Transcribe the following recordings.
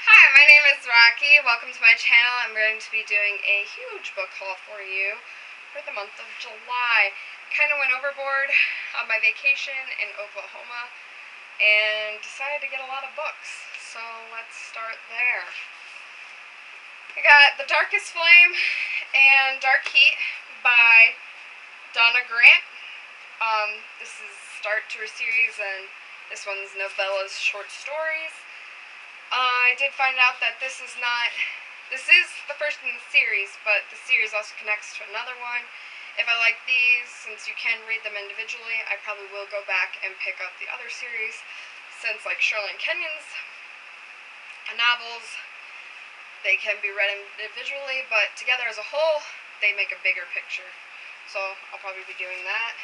Hi, my name is Rocky. Welcome to my channel. I'm going to be doing a huge book haul for you for the month of July. Kind of went overboard on my vacation in Oklahoma and decided to get a lot of books. So let's start there. I got The Darkest Flame and Dark Heat by Donna Grant. This is start to her series, and this one's novellas, short stories. I did find out that this is the first in the series, but the series also connects to another one. If I like these, since you can read them individually, I probably will go back and pick up the other series, since like Shirley and Kenyon's novels, they can be read individually, but together as a whole, they make a bigger picture. So I'll probably be doing that.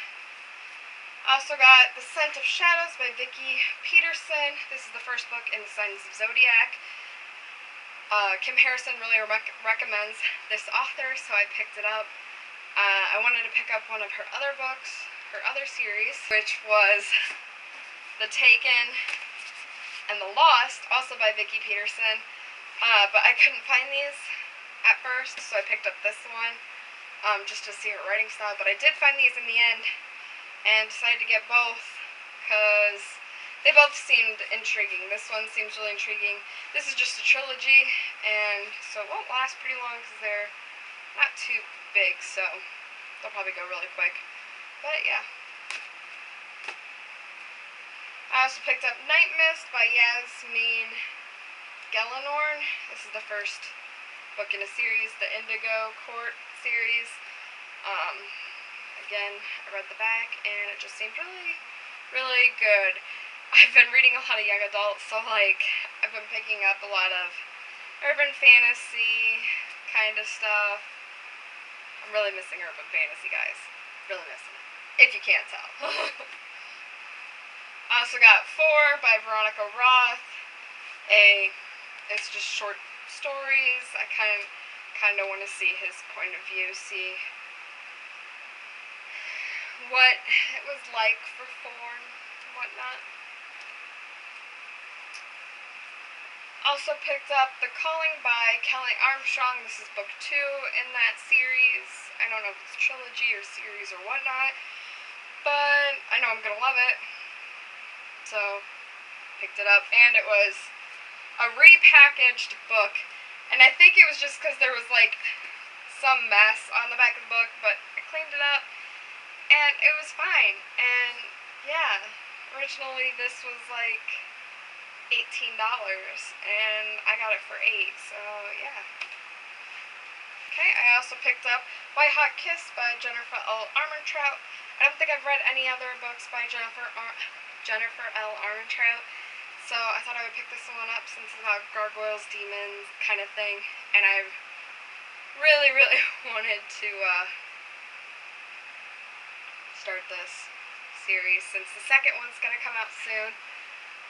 I also got The Scent of Shadows by Becca Peterson. This is the first book in the Signs of Zodiac. Kim Harrison really recommends this author, so I picked it up. I wanted to pick up one of her other books, her other series, which was The Taken and The Lost, also by Becca Peterson. But I couldn't find these at first, so I picked up this one just to see her writing style. But I did find these in the end, and decided to get both because they both seemed intriguing. This one seems really intriguing. This is just a trilogy, and so it won't last pretty long because they're not too big, so they'll probably go really quick. But yeah. I also picked up Night Mist by Yasmin Gellhorn. This is the first book in a series, the Indigo Court series. Again, I read the back, and it just seemed really, really good. I've been reading a lot of young adults, so like, I've been picking up a lot of urban fantasy kind of stuff. I'm really missing urban fantasy, guys. Really missing it. If you can't tell. I also got Four by Veronica Roth. It's just short stories. I kind of want to see his point of view, see what it was like for Four and whatnot. Also picked up The Calling by Kelly Armstrong. This is book 2 in that series. I don't know if it's a trilogy or series or whatnot, but I know I'm gonna love it. So picked it up, and it was a repackaged book, and I think it was just because there was like some mess on the back of the book, but I cleaned it up and it was fine. And yeah, originally this was like $18 and I got it for $8, so yeah. Okay, I also picked up White Hot Kiss by Jennifer L. Armentrout. I don't think I've read any other books by Jennifer L. Armentrout, so I thought I would pick this one up since it's about gargoyles, demons kind of thing, and I really, really wanted to start this series since the second one's going to come out soon,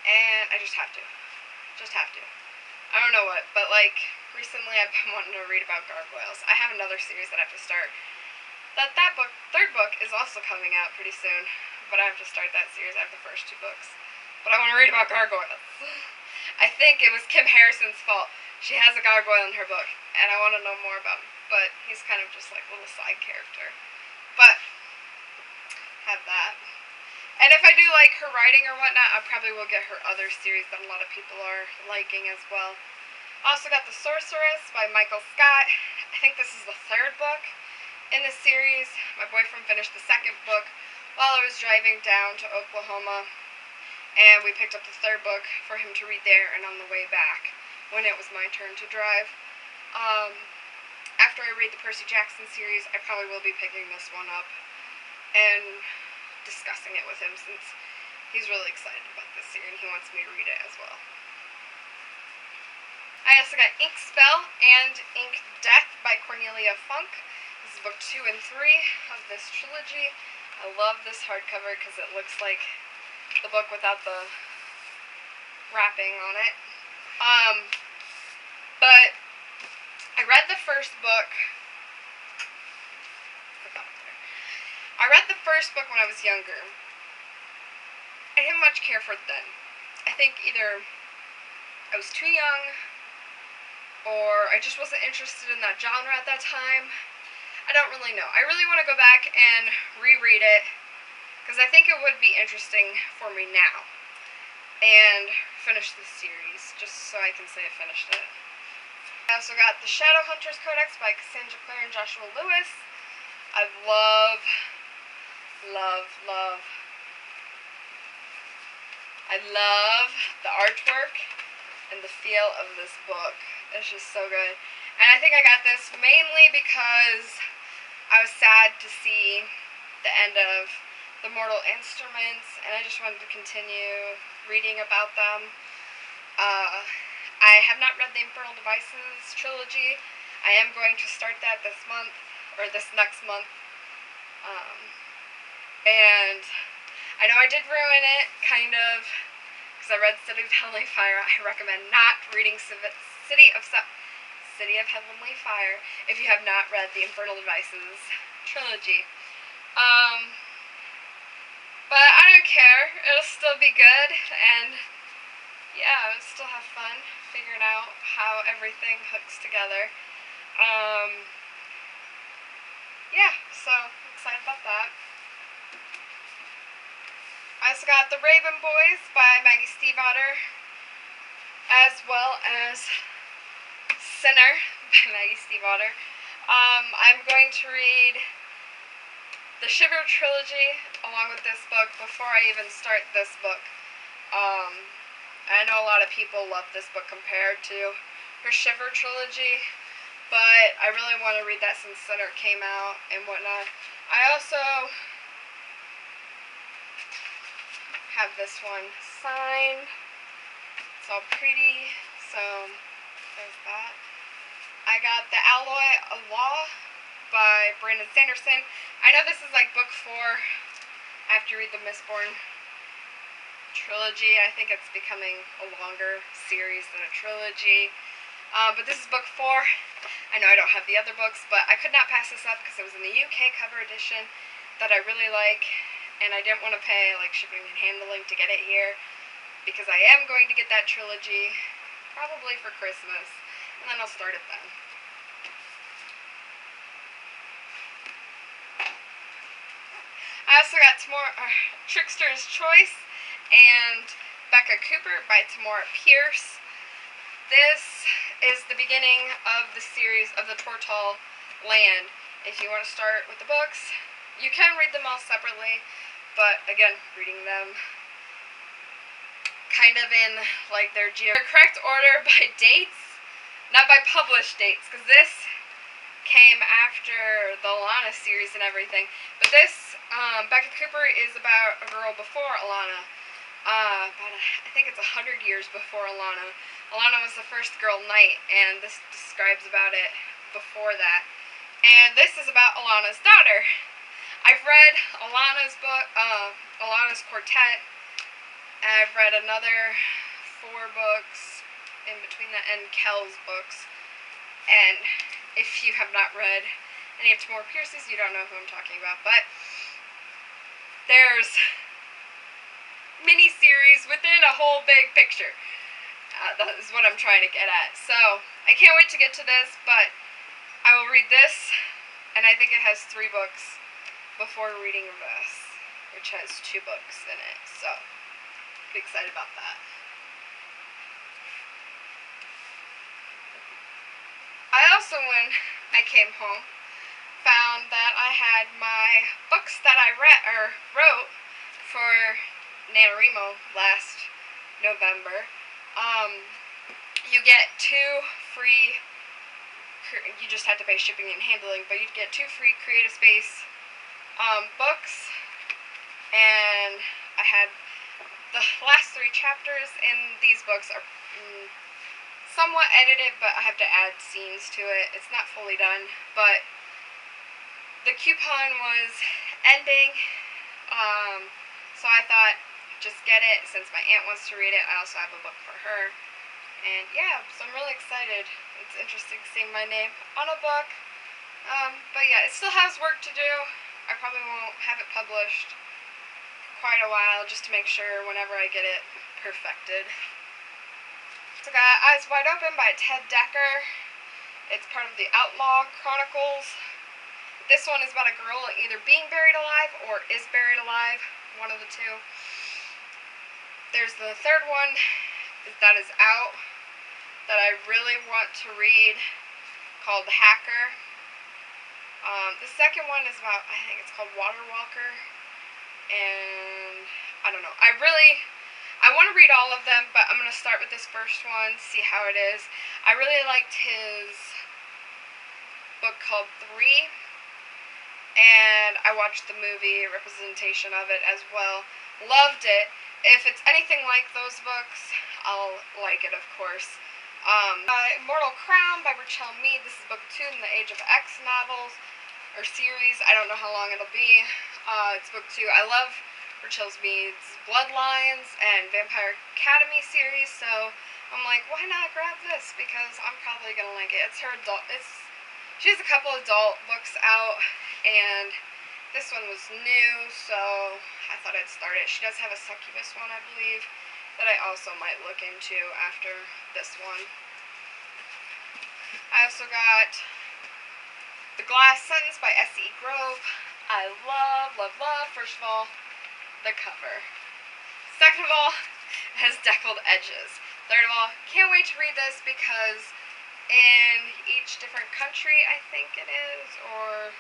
and I just have to. I don't know what, but like, recently I've been wanting to read about gargoyles. I have another series that I have to start. Third book is also coming out pretty soon, but I have to start that series. I have the first 2 books. But I want to read about gargoyles. I think it was Kim Harrison's fault. She has a gargoyle in her book, and I want to know more about him. But he's kind of just like a little side character. But, have that. And if I do like her writing or whatnot, I probably will get her other series that a lot of people are liking as well. Also got The Sorceress by Michael Scott. I think this is the 3rd book in this series. My boyfriend finished the 2nd book while I was driving down to Oklahoma, and we picked up the 3rd book for him to read there and on the way back when it was my turn to drive. After I read the Percy Jackson series, I probably will be picking this one up and discussing it with him since he's really excited about this series and he wants me to read it as well. I also got Ink Spell and Ink Death by Cornelia Funk. This is book 2 and 3 of this trilogy. I love this hardcover because it looks like the book without the wrapping on it. But I read the first book. I read the first book when I was younger. I didn't much care for it then. I think either I was too young or I just wasn't interested in that genre at that time. I don't really know. I really want to go back and reread it, because I think it would be interesting for me now. And finish this series, just so I can say I finished it. I also got the Shadowhunters Codex by Cassandra Clare and Joshua Lewis. I love the artwork and the feel of this book. It's just so good. And I think I got this mainly because I was sad to see the end of the Mortal Instruments, and I just wanted to continue reading about them. I have not read the Infernal Devices trilogy. I am going to start that this month, or this next month. And I know I did ruin it, kind of, because I read City of Heavenly Fire. I recommend not reading City of Heavenly Fire if you have not read the Infernal Devices trilogy. But I don't care. It'll still be good, and yeah, I'll still have fun figuring out how everything hooks together. Yeah, so I'm excited about that. I also got The Raven Boys by Maggie Stiefvater, as well as Sinner by Maggie Stiefvater. I'm going to read the Shiver trilogy along with this book before I even start this book. I know a lot of people love this book compared to her Shiver trilogy, but I really want to read that since Sinner came out and whatnot. I also have this one signed. It's all pretty, so there's that. I got The Alloy of Law by Brandon Sanderson. I know this is like book 4 after you read the Mistborn trilogy. I think it's becoming a longer series than a trilogy. But this is book 4. I know I don't have the other books, but I could not pass this up because it was in the UK cover edition that I really like, and I didn't want to pay like shipping and handling to get it here, because I am going to get that trilogy probably for Christmas, and then I'll start it then. I also got Trickster's Choice and Becca Cooper by Tamora Pierce. This is the beginning of the series of the Tortall Land. If you want to start with the books, you can read them all separately, but again, reading them kind of in like their correct order by dates, not by published dates, because this came after the Alana series and everything. But this, Becca Cooper is about a girl before Alana. About I think it's 100 years before Alana. Alana was the first girl knight, and this describes about it before that. And this is about Alana's daughter. I've read Alana's book, Alana's Quartet, and I've read another 4 books in between that, and Kel's books. And if you have not read any of Tamora Pierce's, you don't know who I'm talking about. But there's mini-series within a whole big picture. That is what I'm trying to get at. So, I can't wait to get to this, but I will read this, and I think it has 3 books before reading this, which has 2 books in it, so I'm excited about that. I also, when I came home, found that I had my books that I wrote for NaNoWriMo last November. You get 2 free, you just had to pay shipping and handling, but you'd get 2 free Creative Space books, and I had the last 3 chapters in these books are somewhat edited, but I have to add scenes to it. It's not fully done, but the coupon was ending, so I thought, just get it since my aunt wants to read it. I also have a book for her, and yeah, so I'm really excited. It's interesting seeing my name on a book, but yeah, it still has work to do. I probably won't have it published quite a while, just to make sure whenever I get it perfected. So I got Eyes Wide Open by Ted Decker. It's part of the Outlaw Chronicles. This one is about a girl either being buried alive or is buried alive, one of the two. There's the third one that is out that I really want to read, called The Hacker. The second one is about, I think it's called Water Walker, and I don't know. I want to read all of them, but I'm going to start with this first one, see how it is. I really liked his book called 3, and I watched the movie representation of it as well. Loved it. If it's anything like those books, I'll like it, of course. Immortal Crown by Raquel. This is book 2 in the Age of X novels, or series. I don't know how long it'll be. It's book 2. I love Raquel Mead's Bloodlines and Vampire Academy series, so I'm like, why not grab this? Because I'm probably gonna like it. It's her adult. She has a couple adult books out, and this one was new, so I thought I'd start it. She does have a succubus one, I believe, that I also might look into after this one. I also got The Glass Sentence by S.E. Grove. I love, love, love, first of all, the cover. Second of all, it has deckled edges. Third of all, can't wait to read this because in each different country, I think it is, or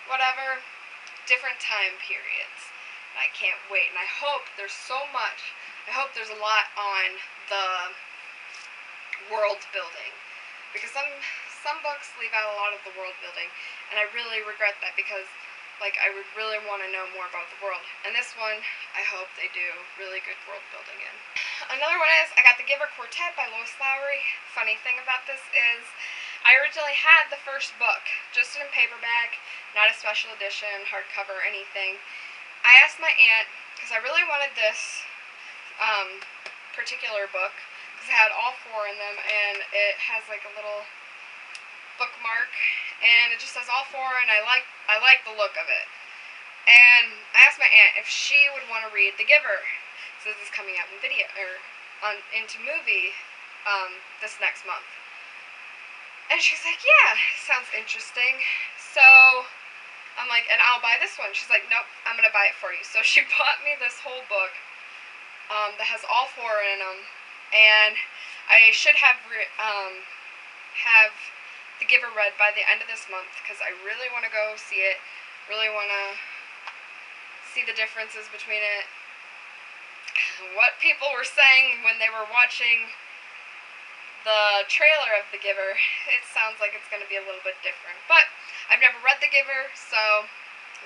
whatever, different time periods. And I can't wait, and I hope there's so much. I hope there's a lot on the world building, because some books leave out a lot of the world building, and I really regret that, because I would really want to know more about the world. And this one, I hope they do really good world building in. Another one is, I got The Giver Quartet by Lois Lowry. Funny thing about this is, I originally had the first book, just in paperback, not a special edition, hardcover, or anything. I asked my aunt, because I really wanted this particular book, because it had all 4 in them, and it has like a little bookmark, and it just says all 4, and I like the look of it. And I asked my aunt if she would want to read The Giver, since it's coming out in video, or into movie this next month. And she's like, yeah, sounds interesting. So I'm like, and I'll buy this one. She's like, nope, I'm gonna buy it for you. So she bought me this whole book that has all 4 in them, and I should have The Giver read by the end of this month, because I really want to go see it, really want to see the differences between it, what people were saying when they were watching the trailer of The Giver. It sounds like it's going to be a little bit different, but I've never read The Giver, so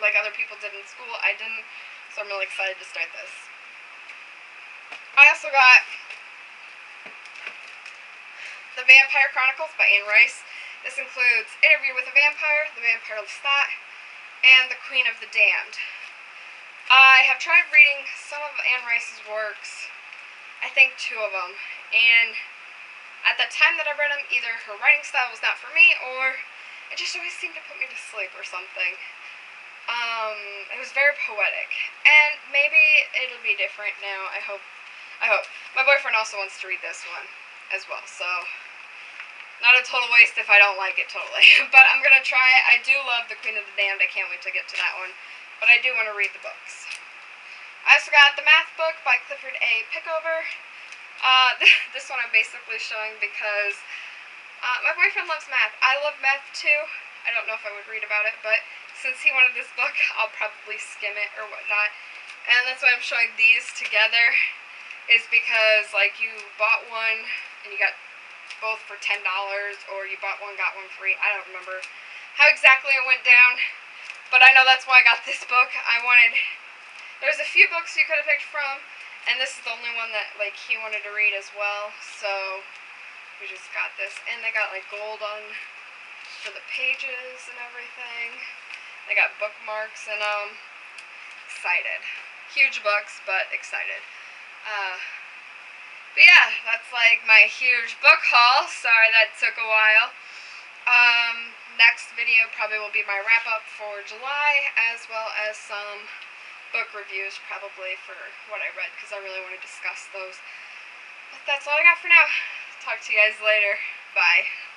like other people did in school, I didn't, so I'm really excited to start this. I also got The Vampire Chronicles by Anne Rice. This includes Interview with a Vampire, The Vampire Lestat, and The Queen of the Damned. I have tried reading some of Anne Rice's works, I think 2 of them, and at the time that I read them, either her writing style was not for me, or it just always seemed to put me to sleep or something. It was very poetic, and maybe it'll be different now, I hope. My boyfriend also wants to read this one as well, so not a total waste if I don't like it totally, but I'm going to try it. I do love The Queen of the Damned. I can't wait to get to that one, but I do want to read the books. I also got The Math Book by Clifford A. Pickover. This one I'm basically showing because my boyfriend loves math. I love math too. I don't know if I would read about it, but since he wanted this book, I'll probably skim it or whatnot. And that's why I'm showing these together, is because like you bought one and you got both for $10, or you bought one, got one free. I don't remember how exactly it went down, but I know that's why I got this book. There's a few books you could have picked from, and this is the only one that like he wanted to read as well, so we just got this. And they got like gold on for the pages and everything. They got bookmarks and excited. Huge books, but excited. But yeah, that's like my huge book haul. Sorry that took a while. Next video probably will be my wrap up for July, as well as some book reviews probably for what I read, because I really want to discuss those. But that's all I got for now. Talk to you guys later. Bye.